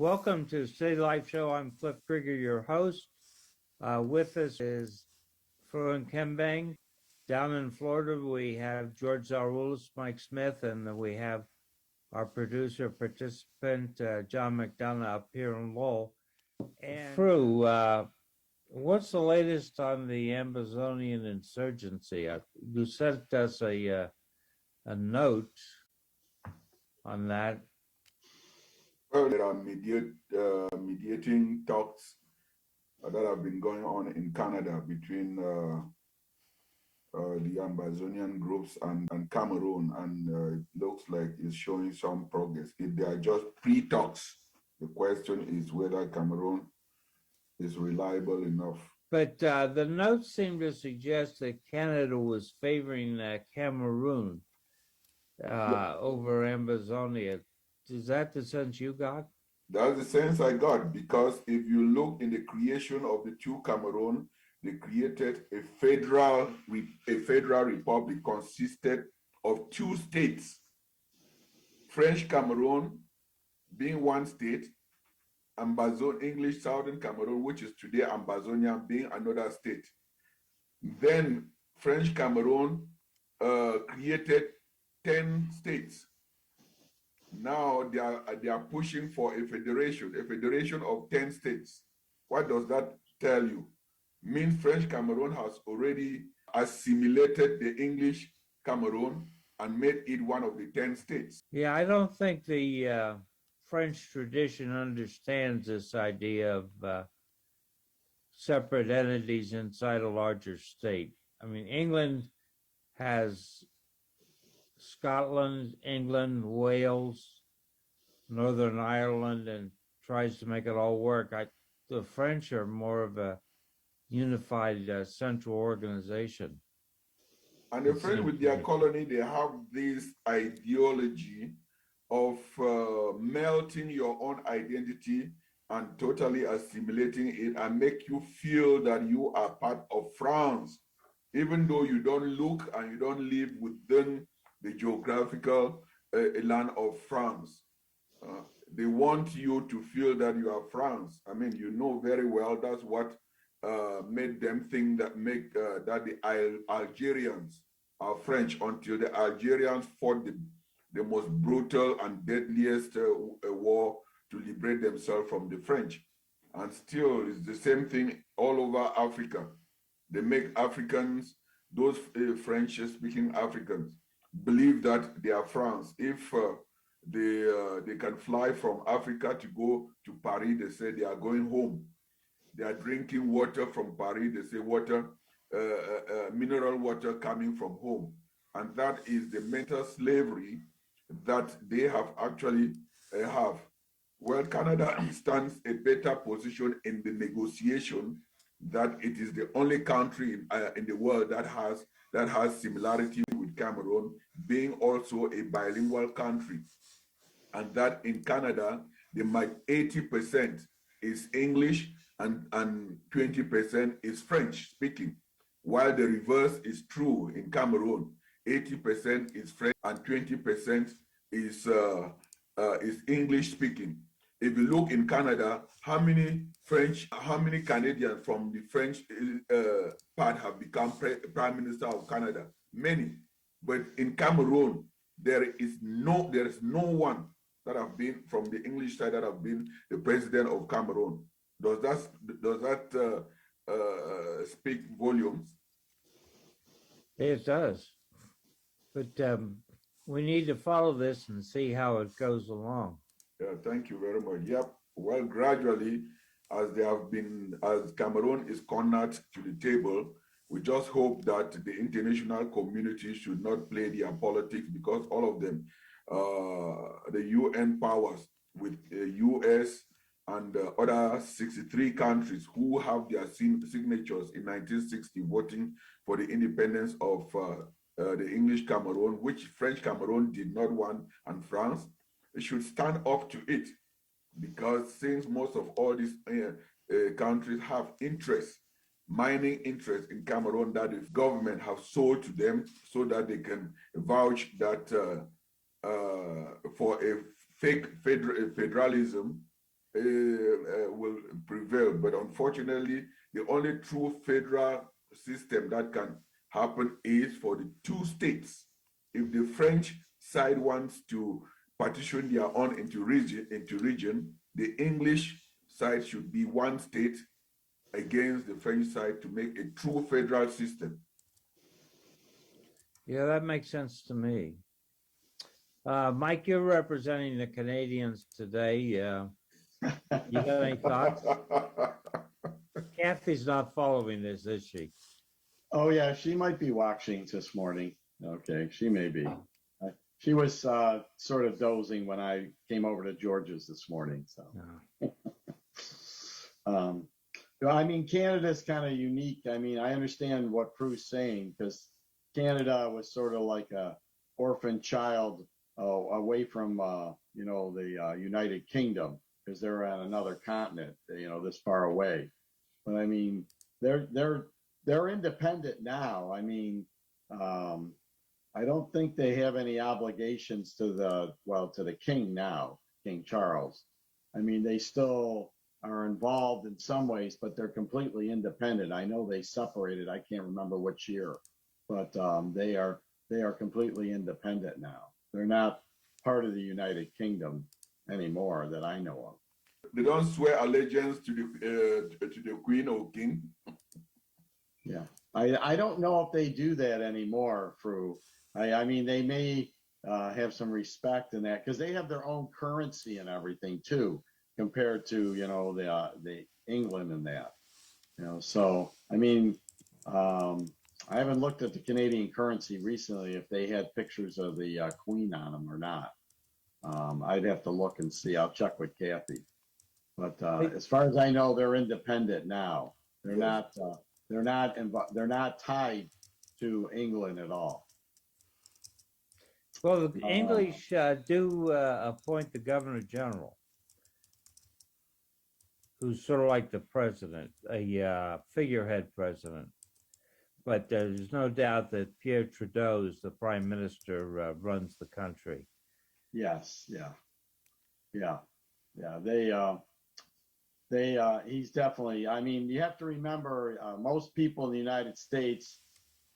Welcome to the City Life Show. I'm Cliff Krieger, your host. With us is Fruin Kembang. Down in Florida, we have George Zaroulis, Mike Smith, and we have our producer participant, John McDonough, up here in Lowell. And Fru, what's the latest on the Ambazonian insurgency? You sent us a note on that. Well, there are mediating talks that have been going on in Canada between the Ambazonian groups and Cameroon, and it looks like it's showing some progress. If they are just pre-talks, the question is whether Cameroon is reliable enough. But the notes seem to suggest that Canada was favoring Cameroon over Ambazonia. Is that the sense you got? That's the sense I got, because if you look in the creation of the two Cameroon, they created a federal republic consisted of two states. French Cameroon being one state, English Southern Cameroon, which is today Ambazonia, being another state. Then French Cameroon created 10 states. Now they are pushing for a federation of 10 states. What does that tell you? Means French Cameroon has already assimilated the English Cameroon and made it one of the 10 states. Yeah, I don't think the French tradition understands this idea of separate entities inside a larger state. I mean, England has Scotland, England, Wales, Northern Ireland, and tries to make it all work. The French are more of a unified central organization. And the French, with their colony, they have this ideology of melting your own identity and totally assimilating it and make you feel that you are part of France, even though you don't look and you don't live within the geographical land of France. They want you to feel that you are France. I mean, you know very well that's what made them think that that the Algerians are French, until the Algerians fought the most brutal and deadliest war to liberate themselves from the French. And still, it's the same thing all over Africa. They make Africans, those French-speaking Africans, believe that they are France. If they can fly from Africa to go to Paris, they say they are going home. They are drinking water from Paris, they say mineral water coming from home. And that is the mental slavery that they have actually have. Well, Canada stands a better position in the negotiation, that it is the only country in the world that has similarity with Cameroon, being also a bilingual country. And that in Canada, 80% is English and 20% is French speaking, while the reverse is true in Cameroon. 80% is French and 20% is English speaking. If you look in Canada, how many Canadians from the French part have become Prime Minister of Canada? Many. But in Cameroon, there is no one that have been from the English side that have been the president of Cameroon. Does that speak volumes? It does. But we need to follow this and see how it goes along. Yeah, thank you very much. Yep. Well, gradually, as Cameroon is cornered to the table, we just hope that the international community should not play their politics, because all of them, the UN powers with the US and other 63 countries who have their signatures in 1960 voting for the independence of the English Cameroon, which French Cameroon did not want, and France, should stand up to it, because since most of all these countries have mining interest in Cameroon, that the government have sold to them so that they can vouch that for a fake federalism, will prevail. But unfortunately, the only true federal system that can happen is for the two states. If the French side wants to partition their own into region, the English side should be one state against the French side to make a true federal system. Yeah, that makes sense to me. Mike, you're representing the Canadians today. You got any thoughts? Kathy's not following this, is she? Oh yeah, she might be watching this morning. Okay, she may be. She was sort of dozing when I came over to George's this morning. So, I mean, Canada's kind of unique. I mean, I understand what Prue's saying because Canada was sort of like a orphan child away from the United Kingdom because they're on another continent, this far away. But I mean, they're independent now. I mean, I don't think they have any obligations to the king now, King Charles. I mean, they still are involved in some ways, but they're completely independent. I know they separated. I can't remember which year, but they are completely independent now. They're not part of the United Kingdom anymore that I know of. They don't swear allegiance to the queen or king. Yeah, I don't know if they do that anymore, Fru. I mean, they may have some respect in that because they have their own currency and everything too, compared to the England and that. So I mean, I haven't looked at the Canadian currency recently if they had pictures of the Queen on them or not. I'd have to look and see. I'll check with Kathy. But as far as I know, they're independent now. They're not. They're not tied to England at all. Well, the English do appoint the Governor General, who's sort of like the president, a figurehead president. But there's no doubt that Pierre Trudeau, is the prime minister, runs the country. Yes, yeah. He's definitely. I mean, you have to remember, most people in the United States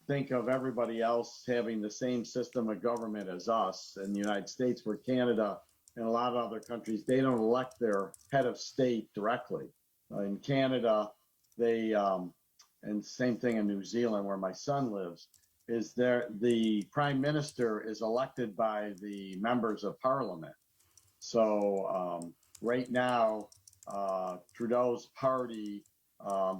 think of everybody else having the same system of government as us in the United States, where Canada and a lot of other countries, they don't elect their head of state directly. In Canada, they, and same thing in New Zealand, where my son lives, is the prime minister is elected by the members of parliament. So right now, Trudeau's party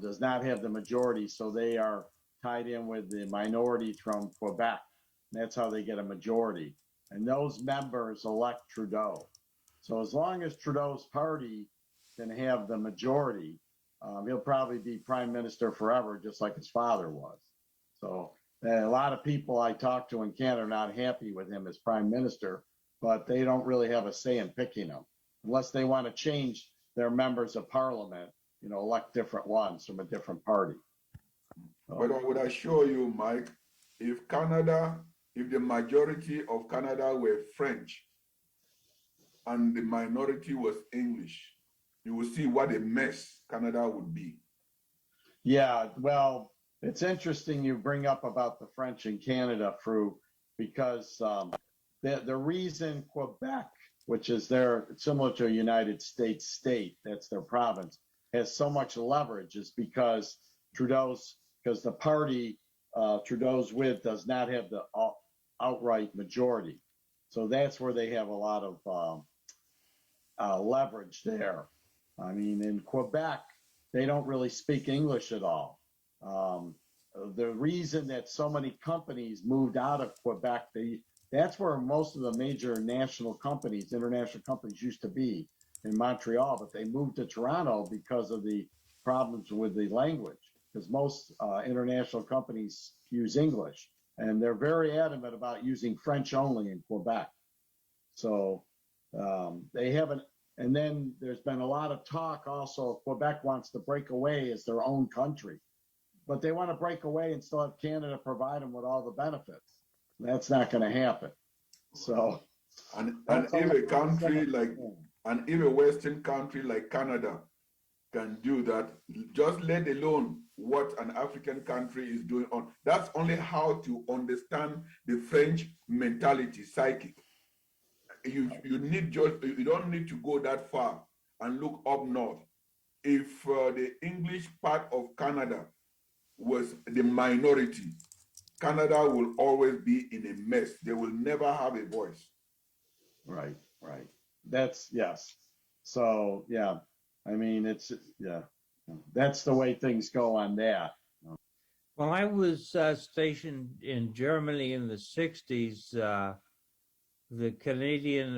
does not have the majority, so they are tied in with the minority from Quebec. That's how they get a majority. And those members elect Trudeau. So as long as Trudeau's party can have the majority, he'll probably be prime minister forever, just like his father was. So a lot of people I talk to in Canada are not happy with him as prime minister, but they don't really have a say in picking him unless they want to change their members of parliament, elect different ones from a different party. But I would assure you, Mike, if the majority of Canada were French and the minority was English, you will see what a mess Canada would be. Yeah, well, it's interesting you bring up about the French in Canada, Fru, because the reason Quebec, which is similar to a United States state, that's their province, has so much leverage is because the party Trudeau's with does not have the outright majority. So that's where they have a lot of leverage there. I mean, in Quebec, they don't really speak English at all. The reason that so many companies moved out of Quebec, that's where most of the major international companies used to be in Montreal, but they moved to Toronto because of the problems with the language, because most international companies use English, and they're very adamant about using French only in Quebec. So they haven't, and then there's been a lot of talk also, Quebec wants to break away as their own country, but they want to break away and still have Canada provide them with all the benefits. That's not going to happen. So, and if a And if a Western country like Canada can do that, just let alone what an African country is doing on. That's only how to understand the French mentality, psychic. You don't need to go that far and look up north. If the English part of Canada was the minority, Canada will always be in a mess. They will never have a voice. Right, right. That's yes. So yeah, I mean it's yeah, that's the way things go on that. Well, I was stationed in Germany in the 60s. The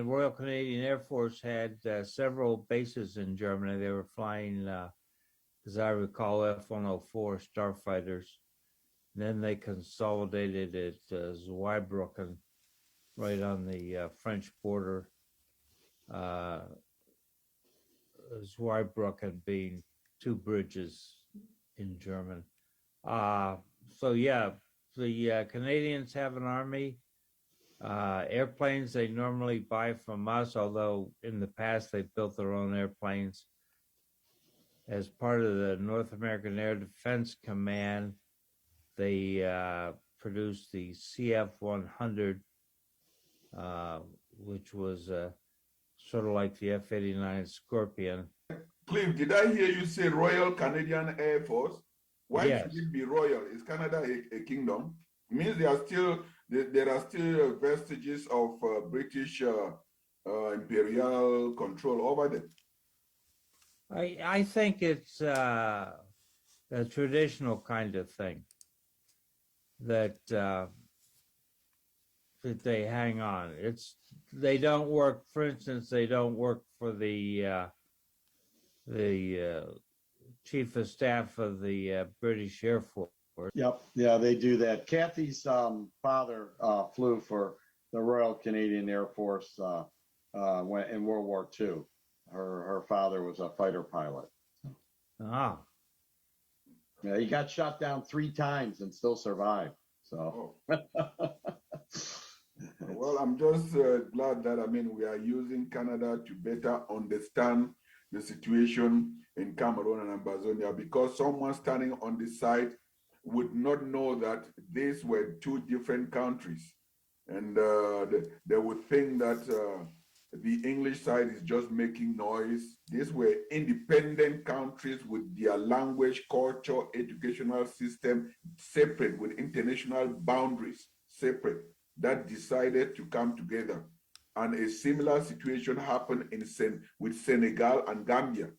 Royal Canadian Air Force had several bases in Germany. They were flying, as I recall, F-104 starfighters. Then they consolidated at Zweibrücken, right on the French border. Zweibrücken being two bridges in German. So yeah, the Canadians have an army. Airplanes they normally buy from us, although in the past they built their own airplanes. As part of the North American Air Defense Command, they produced the CF-100, which was sort of like the F-89 Scorpion. Cliff, did I hear you say Royal Canadian Air Force? Why Yes. should it be royal? Is Canada a kingdom? It means there are still vestiges of British imperial control over them. I think it's a traditional kind of thing that that they hang on. They don't work. For instance, they don't work for the chief of staff of the British Air Force. Yep, yeah, they do that. Kathy's father flew for the Royal Canadian Air Force when in World War II. Her father was a fighter pilot. Ah, Yeah, he got shot down 3 times and still survived. So. Oh. Well, I'm just glad that, I mean, we are using Canada to better understand the situation in Cameroon and Ambazonia, because someone standing on the side would not know that these were 2 different countries. And they would think that the English side is just making noise. These were independent countries with their language, culture, educational system separate, with international boundaries separate, that decided to come together. And a similar situation happened with Senegal and Gambia.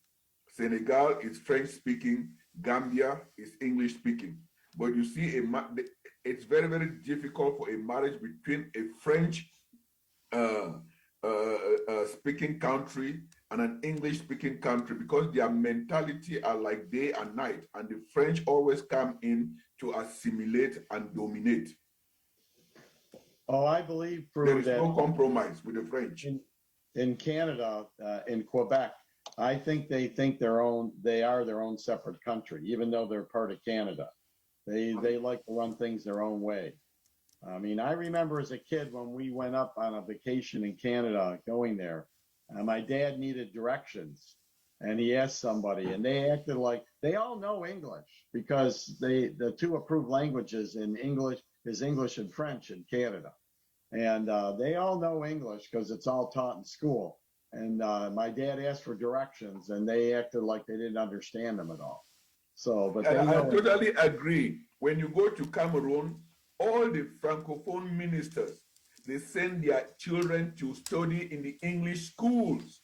Senegal is French speaking, Gambia is English speaking. But you see, it's very, very difficult for a marriage between a French speaking country and an English speaking country, because their mentality are like day and night, and the French always come in to assimilate and dominate. Oh, I believe There is that no compromise with the French. in Canada, in Quebec, I think they think they are their own separate country, even though they're part of Canada. They like to run things their own way. I mean, I remember as a kid when we went up on a vacation in Canada, going there, my dad needed directions, and he asked somebody, and they acted like they all know English, because the 2 approved languages in English is English and French in Canada, and they all know English because it's all taught in school. And my dad asked for directions, and they acted like they didn't understand them at all. So, but I totally agree. When you go to Cameroon, all the Francophone ministers, they send their children to study in the English schools.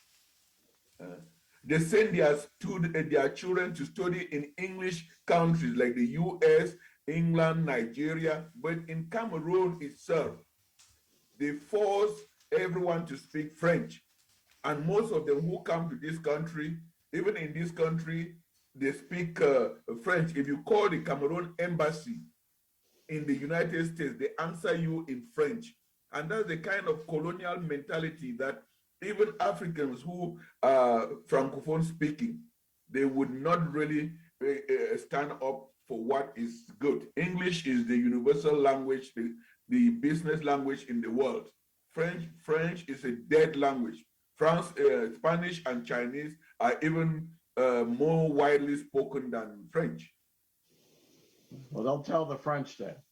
They send their children to study in English countries like the US, England, Nigeria. But in Cameroon itself, they force everyone to speak French. And most of them who come to this country, even in this country, they speak French. If you call the Cameroon embassy in the United States, they answer you in French. And that's the kind of colonial mentality that even Africans who are Francophone speaking, they would not really stand up for what is good. English is the universal language, the business language in the world. French is a dead language. Spanish and Chinese are even more widely spoken than French. Well, don't tell the French that.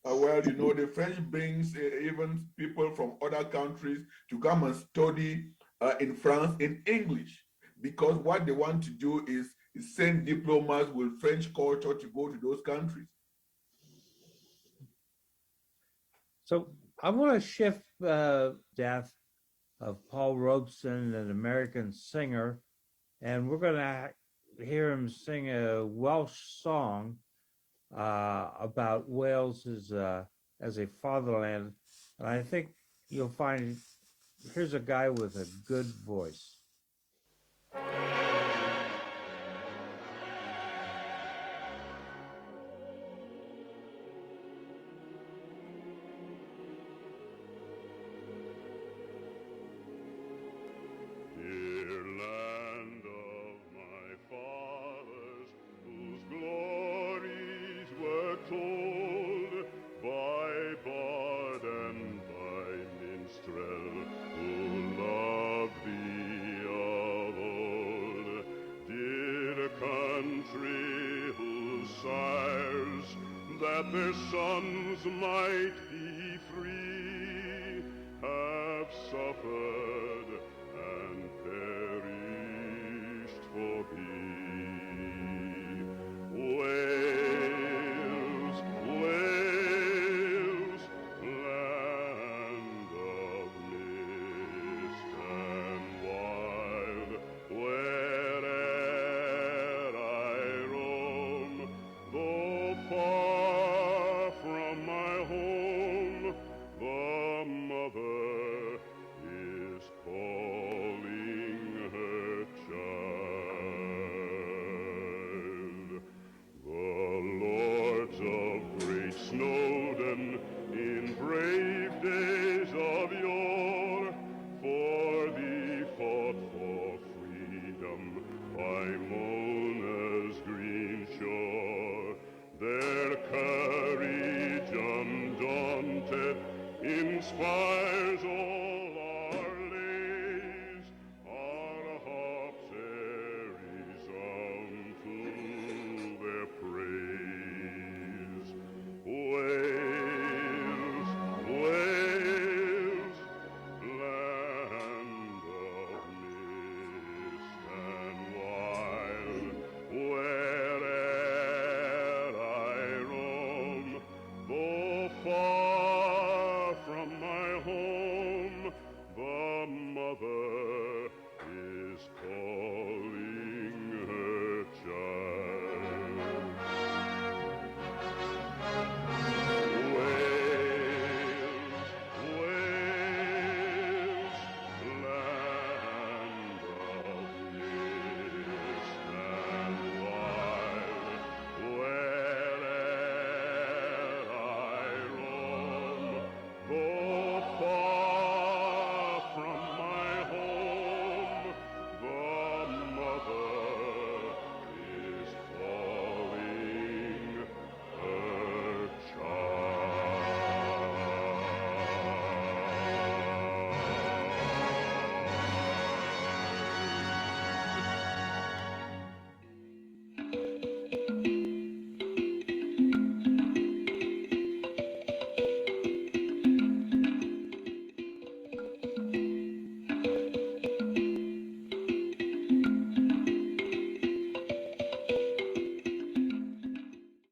Well, you know, the French brings even people from other countries to come and study in France in English, because what they want to do is send diplomats with French culture to go to those countries. So I want to shift death of Paul Robeson, an American singer, and we're going to hear him sing a Welsh song about Wales as a fatherland. And I think you'll find here's a guy with a good voice. Dear land of my fathers, whose glories were told by bard and by minstrel, who loved thee of old. Dear country, whose sires, that their sons might be free, have suffered and perished for thee. Wales, Wales, land of mist and wild, where'er I roam, though far from my home, the mother is calling her child. The lords of great Snowdon in brave days of yore for thee fought for freedom by Mona's green shore. Their courage undaunted inspires all our lays, our harps resound to their praise. Wales, Wales, land of mist and wild, where'er I roam, though far